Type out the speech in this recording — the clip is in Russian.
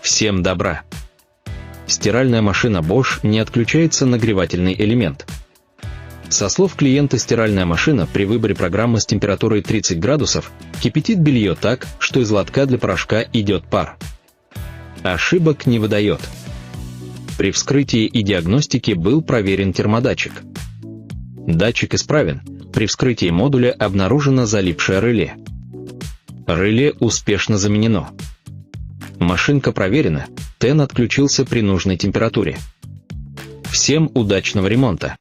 Всем добра! Стиральная машина Bosch не отключается нагревательный элемент. Со слов клиента, стиральная машина при выборе программы с температурой 30 градусов кипятит белье так, что из лотка для порошка идет пар. Ошибок не выдает. При вскрытии и диагностике был проверен термодатчик. Датчик исправен, при вскрытии модуля обнаружено залипшее реле. Реле успешно заменено. Машинка проверена, ТЭН отключился при нужной температуре. Всем удачного ремонта!